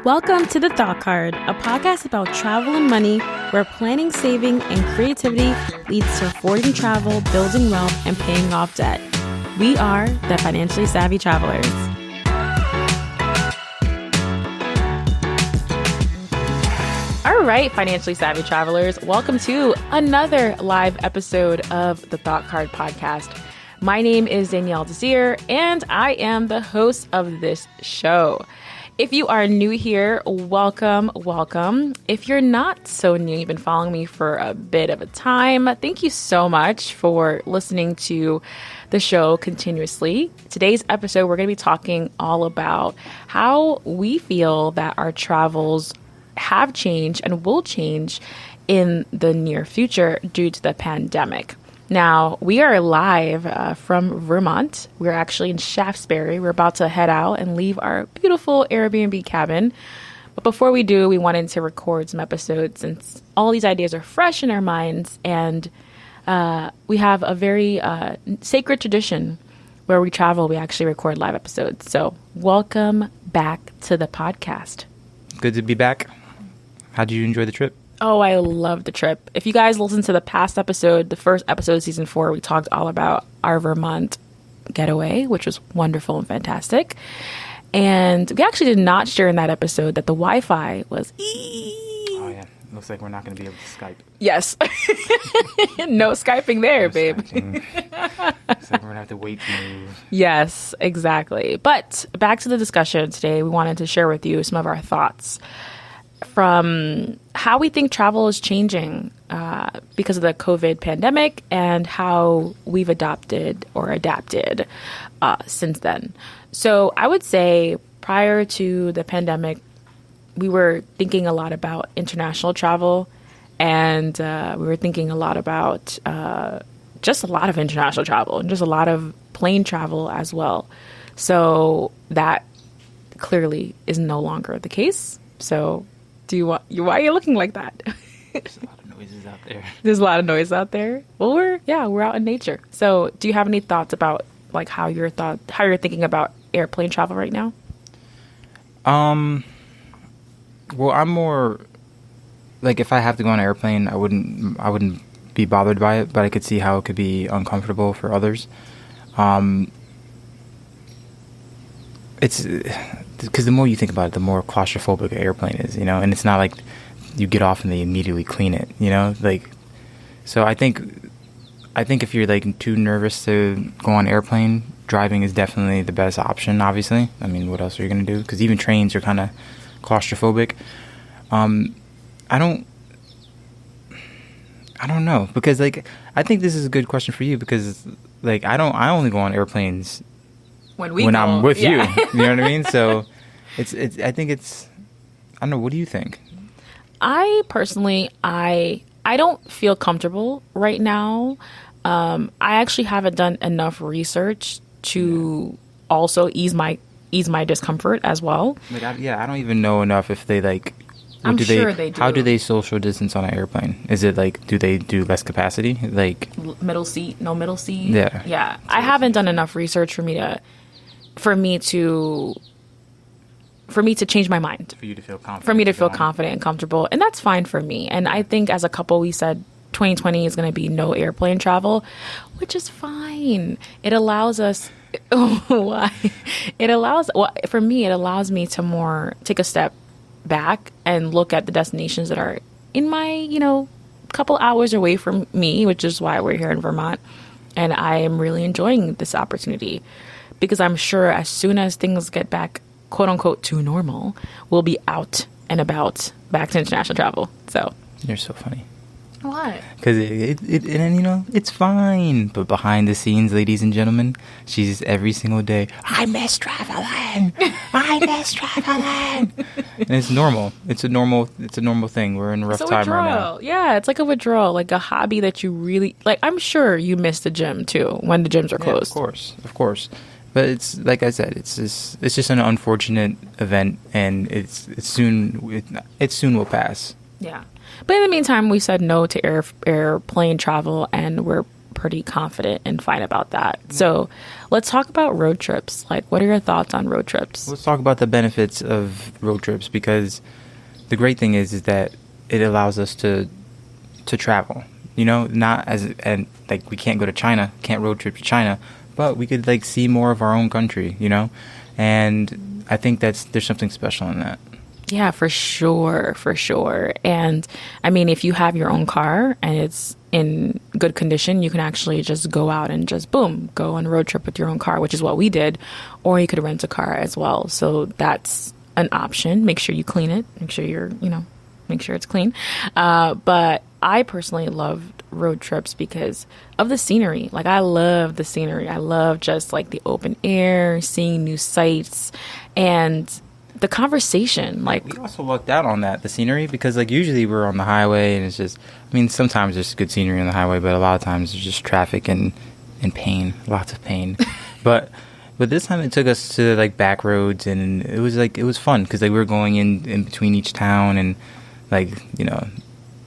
Welcome to The Thought Card, a podcast about travel and money, where planning, saving, and creativity leads to affording travel, building wealth, and paying off debt. We are the Financially Savvy Travelers. All right, Financially Savvy Travelers, welcome to another live episode of The Thought Card podcast. My name is Danielle Desir, and I am the host of this show. If you are new here, welcome, welcome. If you're not so new, you've been following me for a bit of a time, thank you so much for listening to the show continuously. Today's episode, we're going to be talking all about how we feel that our travels have changed and will change in the near future due to the pandemic. Now, we are live from Vermont. We're actually in Shaftesbury. We're about to head out and leave our beautiful Airbnb cabin. But before we do, we wanted to record some episodes since all these ideas are fresh in our minds. And we have a very sacred tradition where we travel. We actually record live episodes. So welcome back to the podcast. Good to be back. How did you enjoy the trip? Oh, I love the trip. If you guys listen to the past episode, the first episode of season 4, we talked all about our Vermont getaway, which was wonderful and fantastic. And we actually did not share in that episode that the Wi-Fi was Oh, yeah. Looks like we're not going to be able to Skype. Yes. No Skyping there, babe. Looks like we're going to have to wait to move. Yes, exactly. But back to the discussion today. We wanted to share with you some of our thoughts from how we think travel is changing because of the COVID pandemic and how we've adapted since then. So I would say prior to the pandemic, we were thinking a lot about international travel, and we were thinking a lot about just a lot of international travel and just a lot of plane travel as well. So that clearly is no longer the case. So why are you looking like that? There's a lot of noises out there. There's a lot of noise out there. Well, we're out in nature. So do you have any thoughts about like how you're thinking about airplane travel right now? Well, I'm more like, if I have to go on an airplane, I wouldn't be bothered by it, but I could see how it could be uncomfortable for others. It's because the more you think about it, the more claustrophobic an airplane is, and it's not like you get off and they immediately clean it, so I think if you're like too nervous to go on an airplane, driving is definitely the best option, obviously. I mean, what else are you going to do? Because even trains are kind of claustrophobic. I don't know, because like, I think this is a good question for you, because like, I only go on airplanes when I'm with you. You know what I mean? So I think I don't know. What do you think? I personally, I don't feel comfortable right now. I actually haven't done enough research to also ease my discomfort as well. Like, I don't even know enough if they like. I'm sure they do. How do they social distance on an airplane? Is it like, do they do less capacity? Like middle seat, no middle seat? Yeah. Yeah. I haven't done enough research for me to change my mind. For you to feel confident. For me to feel confident and comfortable. And that's fine for me. And I think as a couple, we said 2020 is going to be no airplane travel, which is fine. It allows us... Why? For me, it allows me to more take a step back and look at the destinations that are in my, couple hours away from me, which is why we're here in Vermont. And I am really enjoying this opportunity, because I'm sure as soon as things get back, quote unquote, to normal, we'll be out and about back to international travel. So you're so funny. What? Because it's fine. But behind the scenes, ladies and gentlemen, she's every single day, I miss traveling. And it's normal. It's a normal thing. We're in a rough time right now. Yeah, it's like a withdrawal, like a hobby that you really like. I'm sure you miss the gym too when the gyms are closed. Yeah, of course. But it's like I said, it's just an unfortunate event, and it soon will pass. Yeah. But in the meantime, we said no to airplane travel, and we're pretty confident and fine about that. So let's talk about road trips. Like, what are your thoughts on road trips? Let's talk about the benefits of road trips, because the great thing is that it allows us to travel. You know, not as and like we can't go to China, can't road trip to China, but we could like see more of our own country. You know, and I think there's something special in that. Yeah, for sure, for sure. And I mean, if you have your own car and it's in good condition, you can actually just go out and just boom, go on a road trip with your own car, which is what we did. Or you could rent a car as well. So that's an option. Make sure you clean it. Make sure make sure it's clean. But I personally loved road trips because of the scenery. Like, I love the scenery. I love just like the open air, seeing new sights, and the conversation. Like, we also lucked out on that, the scenery, because like usually we're on the highway and it's just, I mean, sometimes there's good scenery on the highway, but a lot of times there's just traffic and pain, lots of pain. but this time it took us to like back roads, and it was fun because like we were going in between each town and like, you know,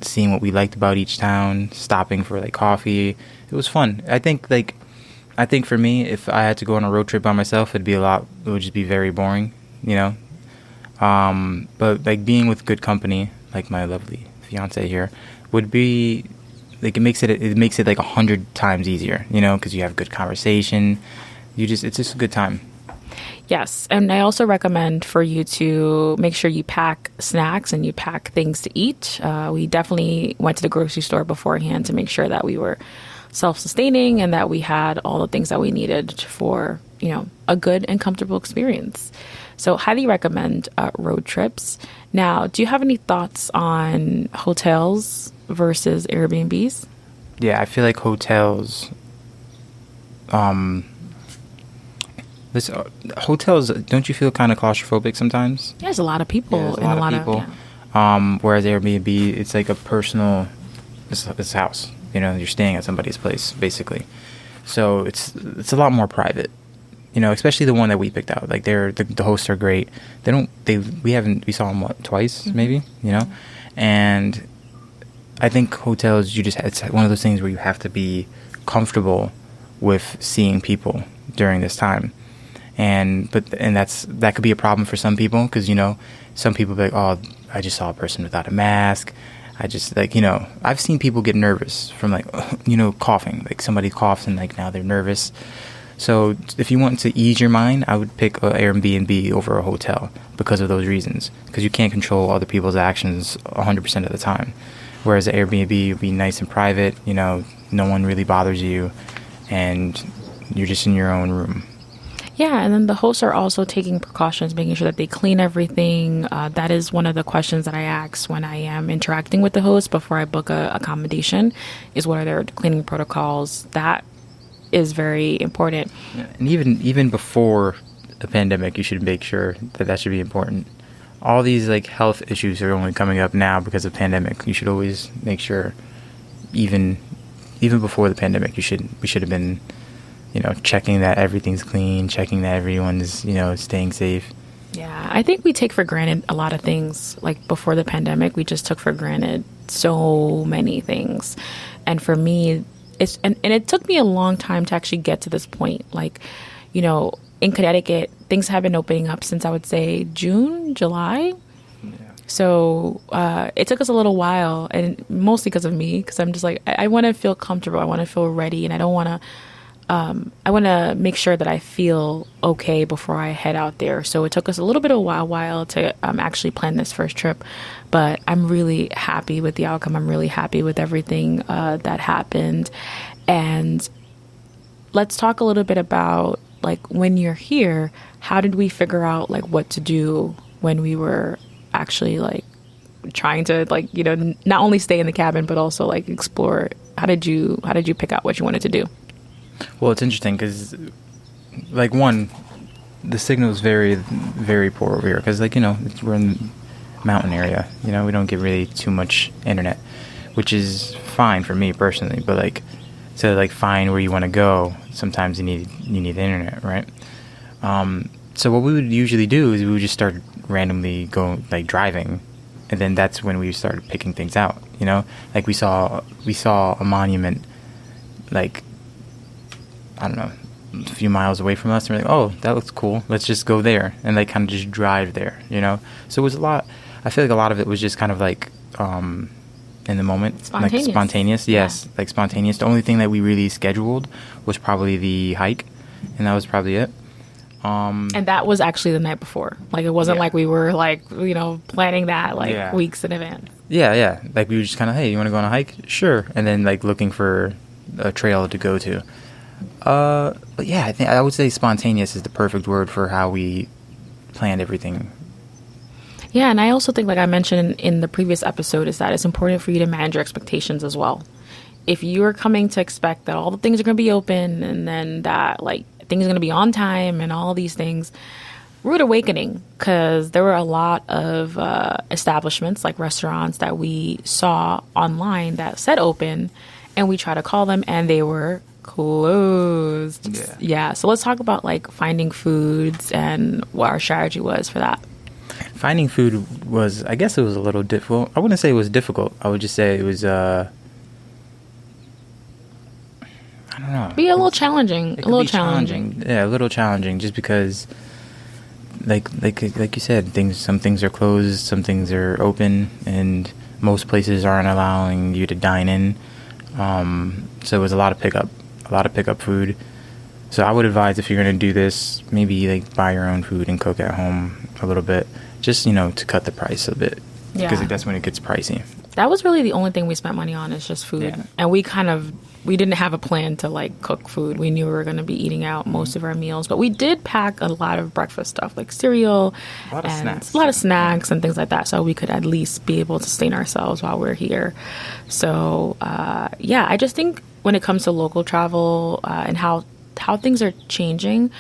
seeing what we liked about each town, stopping for like coffee. It was fun. I think for me, if I had to go on a road trip by myself, it would just be very boring, you know. But like being with good company, like my lovely fiance here, would be like it makes it like 100 times easier, you know, because you have good conversation. It's just a good time. Yes, and I also recommend for you to make sure you pack snacks and you pack things to eat. We definitely went to the grocery store beforehand to make sure that we were self-sustaining and that we had all the things that we needed for, you know, a good and comfortable experience. So highly recommend road trips. Now, do you have any thoughts on hotels versus Airbnbs? Yeah, I feel like hotels, hotels, don't you feel kind of claustrophobic sometimes? Yeah, there's a lot of people. Yeah, there's a lot of people. Whereas Airbnb, it's like a personal, it's a house. You know, you're staying at somebody's place, basically. So it's a lot more private. You know, especially the one that we picked out. Like the hosts are great. We saw them twice, maybe, you know? And I think hotels, it's one of those things where you have to be comfortable with seeing people during this time. And that could be a problem for some people, because, you know, some people be like, oh, I just saw a person without a mask. I just, like, you know, I've seen people get nervous from, like, you know, coughing. Like, somebody coughs and, like, now they're nervous. So if you want to ease your mind, I would pick an Airbnb over a hotel because of those reasons. Because you can't control other people's actions 100% of the time. Whereas an Airbnb would be nice and private, you know, no one really bothers you, and you're just in your own room. Yeah, and then the hosts are also taking precautions, making sure that they clean everything. That is one of the questions that I ask when I am interacting with the host before I book a accommodation, is what are their cleaning protocols. That is very important. Yeah, and even before the pandemic, you should make sure that should be important. All these like health issues are only coming up now because of pandemic. You should always make sure, even before the pandemic, we should have been, you know, checking that everything's clean, checking that everyone's, you know, staying safe. Yeah, I think we take for granted a lot of things. Like before the pandemic, we just took for granted so many things. And for me, it took me a long time to actually get to this point. Like, you know, in Connecticut, things have been opening up since I would say June, July. Yeah. So it took us a little while, and mostly because of me, because I'm just like, I want to feel comfortable. I want to feel ready, and I don't want to. I want to make sure that I feel okay before I head out there. So it took us a little bit of a while to actually plan this first trip, but I'm really happy with the outcome. I'm really happy with everything that happened. And let's talk a little bit about, like, when you're here, how did we figure out like what to do when we were actually like trying to, like, you know, not only stay in the cabin but also like explore? How did you pick out what you wanted to do? Well, it's interesting because, like, one, the signal is very, very poor over here because, like, you know, we're in the mountain area. You know, we don't get really too much internet, which is fine for me personally. But, like, to, like, find where you want to go, sometimes you need the internet, right? So what we would usually do is we would just start randomly going, like, driving, and then that's when we started picking things out, you know? Like, we saw a monument like, I don't know, a few miles away from us, and we're like, oh, that looks cool, let's just go there, and like kind of just drive there, you know. So it was a lot. I feel like a lot of it was just kind of like in the moment, spontaneous. Like spontaneous. Yes, like spontaneous. The only thing that we really scheduled was probably the hike, and that was probably it. And that was actually the night before. Like, it wasn't like we were like, you know, planning that like weeks in advance. Yeah. Like, we were just kind of, hey, you want to go on a hike? Sure. And then like looking for a trail to go to. But yeah, I would say spontaneous is the perfect word for how we planned everything. Yeah, and I also think, like I mentioned in the previous episode, is that it's important for you to manage your expectations as well. If you're coming to expect that all the things are going to be open, and then that like things are going to be on time and all these things, rude awakening, because there were a lot of establishments like restaurants that we saw online that said open, and we tried to call them and they were closed. Yeah. So let's talk about like finding foods and what our strategy was for that. Finding food was, I guess it was a little difficult. I wouldn't say it was difficult. I would just say it was, I don't know. Be a little challenging. A little challenging. Yeah, a little challenging, just because, like you said, some things are closed, some things are open, and most places aren't allowing you to dine in. So it was a lot of pickup food. So I would advise, if you're going to do this, maybe like buy your own food and cook at home a little bit, just, you know, to cut the price a bit, because that's when it gets pricey. That was really the only thing we spent money on, is just food. And we didn't have a plan to like cook food. We knew we were going to be eating out most of our meals, but we did pack a lot of breakfast stuff, like cereal, a lot of snacks and things like that, so we could at least be able to sustain ourselves while we're here. So I just think when it comes to local travel and how things are changing,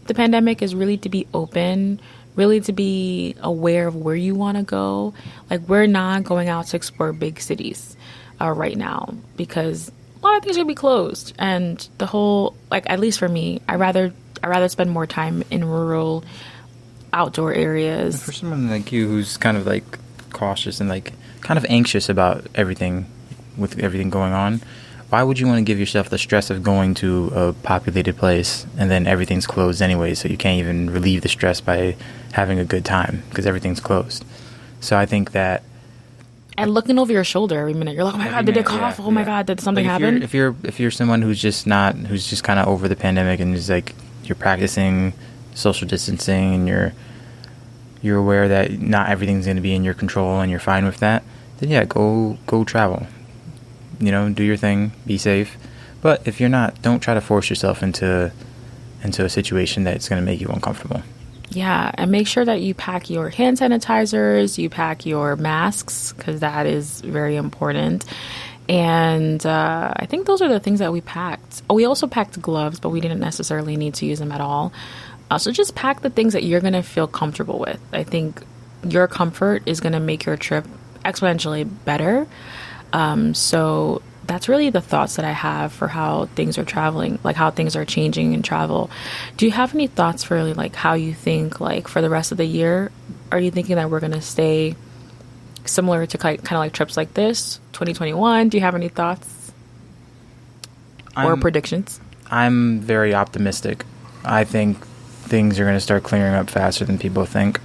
the pandemic is really to be open, really to be aware of where you want to go. Like, we're not going out to explore big cities right now, because a lot of things are going to be closed. And the whole, like, at least for me, I rather spend more time in rural, outdoor areas. For someone like you who's kind of like cautious and like kind of anxious about everything, with everything going on, why would you want to give yourself the stress of going to a populated place and then everything's closed anyway, so you can't even relieve the stress by having a good time because everything's closed? So I think that... And looking over your shoulder every minute, you're like, oh my God, did they cough? Oh my God, did something happen? If you're someone who's just kind of over the pandemic, and is like, you're practicing social distancing, and you're aware that not everything's going to be in your control, and you're fine with that, then go travel. You know, do your thing, be safe. But if you're not, don't try to force yourself into a situation that's going to make you uncomfortable. Yeah, and make sure that you pack your hand sanitizers, you pack your masks, because that is very important. And I think those are the things that we packed. Oh, we also packed gloves, but we didn't necessarily need to use them at all. So just pack the things that you're going to feel comfortable with. I think your comfort is going to make your trip exponentially better. So that's really the thoughts that I have for how things are traveling, like how things are changing in travel. Do you have any thoughts for really, like, how you think, like, for the rest of the year? Are you thinking that we're going to stay similar to kind of like trips like this, 2021? Do you have any thoughts or predictions? I'm very optimistic. I think things are going to start clearing up faster than people think.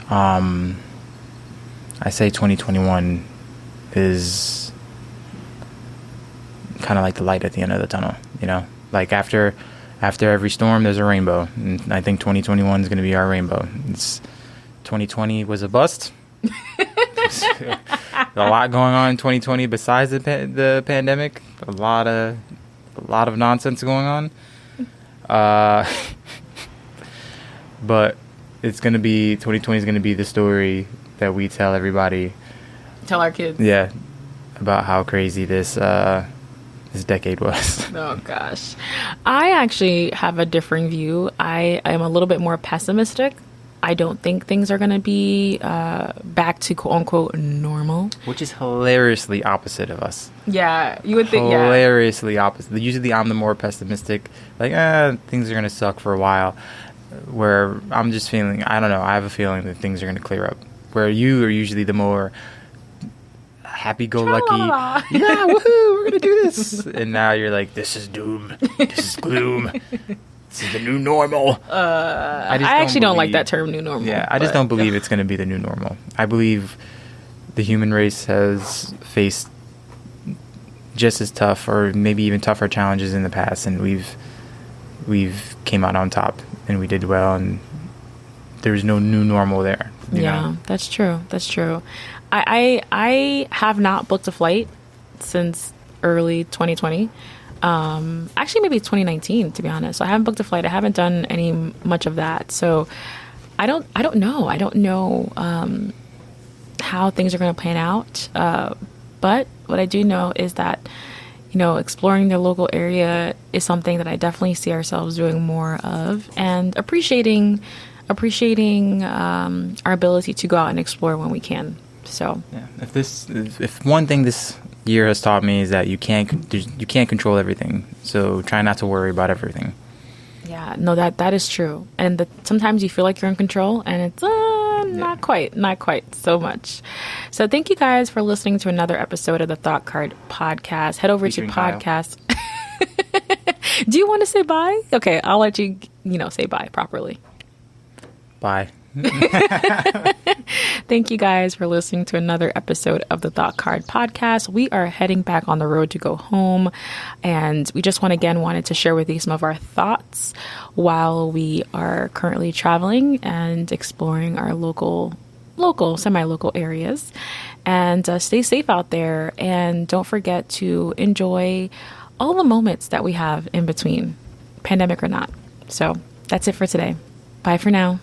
I say 2021 is kind of like the light at the end of the tunnel, you know? Like, after every storm, there's a rainbow. And I think 2021 is going to be our rainbow. 2020 was a bust. A lot going on in 2020 besides the pandemic. A lot of nonsense going on. But 2020 is going to be the story that we tell everybody. Tell our kids. Yeah, about how crazy this decade was. Oh gosh, I actually have a differing view. I am a little bit more pessimistic. I don't think things are going to be back to quote unquote normal, which is hilariously opposite of us. Yeah, you would think. Hilariously opposite. Usually, I'm the more pessimistic. Like, things are going to suck for a while. Where I'm just feeling, I don't know. I have a feeling that things are going to clear up. Where you are usually the more, happy-go-lucky. Tra-la-la. Yeah, woohoo, we're gonna do this. And now you're like, this is doom. This is gloom. This is the new normal. I actually don't like that term, new normal. Yeah, I just don't believe it's going to be the new normal. I believe the human race has faced just as tough, or maybe even tougher challenges in the past, and we've came out on top, and we did well, and there's no new normal there. You know? That's true. That's true. I have not booked a flight since early 2020. Actually, maybe 2019, to be honest. So I haven't booked a flight. I haven't done much of that. So I don't know. I don't know how things are going to pan out. But what I do know is that, exploring the local area is something that I definitely see ourselves doing more of, and appreciating our ability to go out and explore when we can. So yeah, if one thing this year has taught me is that you can't control everything. So try not to worry about everything. Yeah, no, that is true. And sometimes you feel like you're in control, and it's not quite so much. So thank you guys for listening to another episode of the Thought Card Podcast. Head over to podcast. Do you want to say bye? Okay, I'll let you, say bye properly. Bye. Thank you guys for listening to another episode of the Thought Card Podcast. We are heading back on the road to go home, and we just wanted to share with you some of our thoughts while we are currently traveling and exploring our semi-local areas. And stay safe out there, and don't forget to enjoy all the moments that we have in between, pandemic or not. So that's it for today. Bye for now.